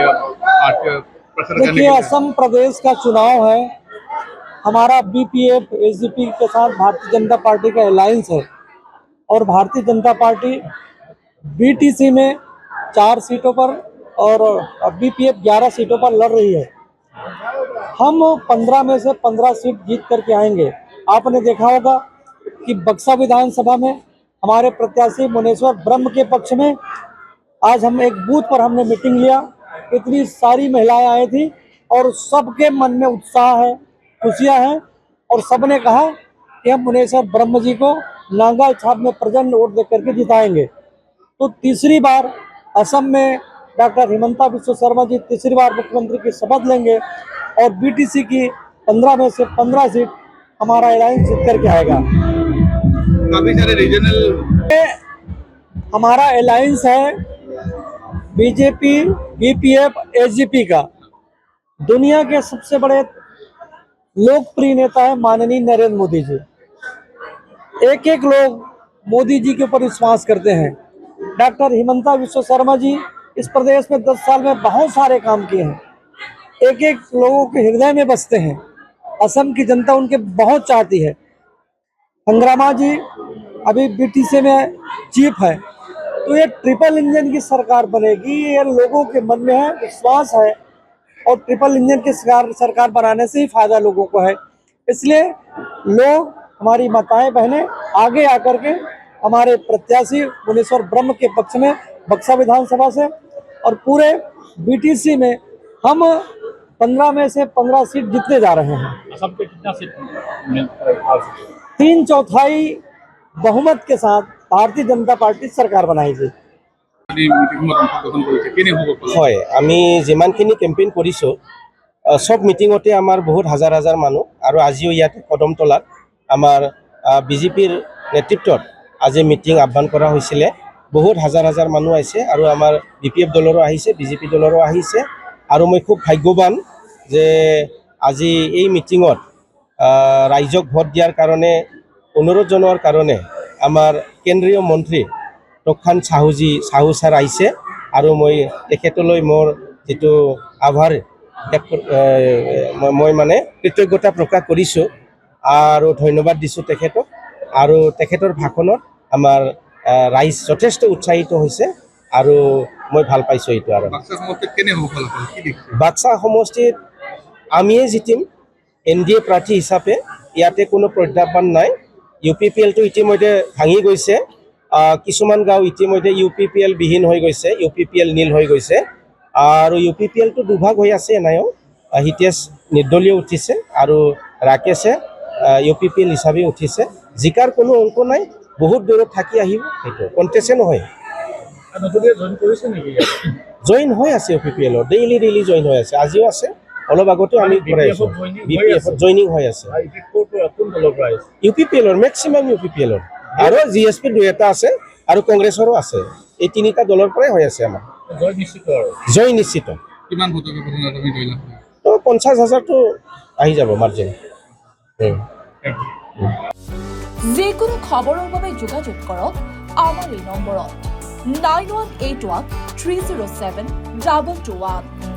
Pressure करने के देखिए, लिए? असम प्रदेश का चुनाव है। हमारा बीपीएफ एसजीपी के साथ भारतीय जनता पार्टी का अलायंस है और भारतीय जनता पार्टी बीटीसी में 4 सीटों पर और बीपीएफ 11 सीटों पर लड़ रही है। हम 15 में से 15 सीट जीत करके आएंगे। आपने देखा होगा कि बक्सा विधानसभा में हमारे प्रत्याशी मुनेश्वर ब्रह्म के पक्ष में आज हम एक बूथ पर हमने मीटिंग लिया। इतनी सारी महिलाएं आई थी और सबके मन में उत्साह है, खुशियां हैं और सबने कहा कि हम मुनेश्वर ब्रह्म जी को नांगल छाप में प्रचंड वोट देकर के जिताएंगे। तो तीसरी बार असम में डॉक्टर हिमंता बिस्वा शर्मा जी तीसरी बार मुख्यमंत्री की शपथ लेंगे और बीटीसी की 15 में से 15 सीट हमारा अलायंस जीत करके आएगा। काफी सारे रीजनल हमारा अलायंस है बीजेपी, बीपीएफ, एसजीपी का। दुनिया के सबसे बड़े लोकप्रिय नेता है माननीय नरेंद्र मोदी जी। एक एक लोग मोदी जी के ऊपर विश्वास करते हैं। डॉक्टर हिमंता बिस्वा शर्मा जी इस प्रदेश में 10 साल में बहुत सारे काम किए हैं, एक एक लोगों के हृदय में बसते हैं। असम की जनता उनके बहुत चाहती है। हंगरामा जी अभी बीटीसी में चीफ है। तो ये ट्रिपल इंजन की सरकार बनेगी, ये लोगों के मन में है, विश्वास है और ट्रिपल इंजन की सरकार बनाने से ही फायदा लोगों को है। इसलिए लोग, हमारी माताएं बहनें आगे आकर के हमारे प्रत्याशी मुनेश्वर ब्रह्म के पक्ष में बक्सा विधानसभा से और पूरे बीटीसी में हम 15 में से 15 सीट जीतने जा रहे हैं। असम पे कितना सीट 3/4 बहुमत के साथ भारतीय जनता पार्टी सरकार बनाएगी। হয়, আমি যিমানখিনি কেম্পেইন কৰিছোঁ সব মিটিঙতে আমাৰ বহুত হাজাৰ হাজাৰ মানুহ আৰু আজিও ইয়াতে কদমতলাত আমাৰ বিজেপিৰ নেতৃত্বত আজি মিটিং আহ্বান কৰা হৈছিলে। বহুত হাজাৰ হাজাৰ মানুহ আহিছে আৰু আমাৰ বিপিএফ দলৰো আহিছে, বিজেপি দলৰো আহিছে আৰু মই খুব ভাগ্যৱান যে আজি এই মিটিঙত ৰাইজক ভোট দিয়াৰ কাৰণে অনুৰোধ জনোৱাৰ কাৰণে আমাৰ কেন্দ্ৰীয় মন্ত্ৰী তক্ষান সাহু ছাৰ আহিছে আৰু মই তেখেতলৈ মোৰ যেটো আভাৰ মই মানে কৃতজ্ঞতা প্ৰকাশ কৰিছোঁ আৰু ধন্যবাদ দিছোঁ তেখেতক। আৰু তেখেতৰ ভাষণত আমাৰ ৰাইজ যথেষ্ট উৎসাহিত হৈছে আৰু মই ভাল পাইছোঁ এইটো। আৰু বাক্সা সমষ্টিত আমিয়ে জিতিম এনডিএ প্ৰাৰ্থী হিচাপে। ইয়াতে কোনো প্ৰত্যাহ্বান নাই। ইউপিপিএলটো ইতিমধ্যে ভাঙি গৈছে, কিছুমান গাঁও ইতিমধ্যে ইউপিপিএল বিহীন হৈ গৈছে, ইউপিপিএল নীল হৈ গৈছে আৰু ইউপিপিএলটো দুভাগ হৈ আছে। এনায়ো হিতেশ নিৰ্দলীয় উঠিছে আৰু ৰাকেশে ইউপিপিএল হিচাপে উঠিছে। জিকাৰ কোনো অংক নাই, বহুত দূৰত থাকি আহিব, সেইটো কণ্টেষ্টে নহয়। জইন হৈ আছে ইউপিপিএলৰ, ডেইলি জইন হৈ আছে, আজিও আছে, অলপ আগতে আমি বিপিএফত জইনিং হৈ আছে। ইউপিপিএলৰ মেক্সিমাম ইউপিপিএলৰ আৰু জিএছপি 2-এটা আছে আৰু কংগ্ৰেছৰো আছে। এই 3টা দলৰ পৰাই হৈ আছে আমাৰ জয় নিশ্চিত। তো 50,000টো আহি যাব মাৰ্জিন। যিকোনো খবৰৰ বাবে যোগাযোগ কৰক আমাৰ এই নম্বৰত 9181 307 221।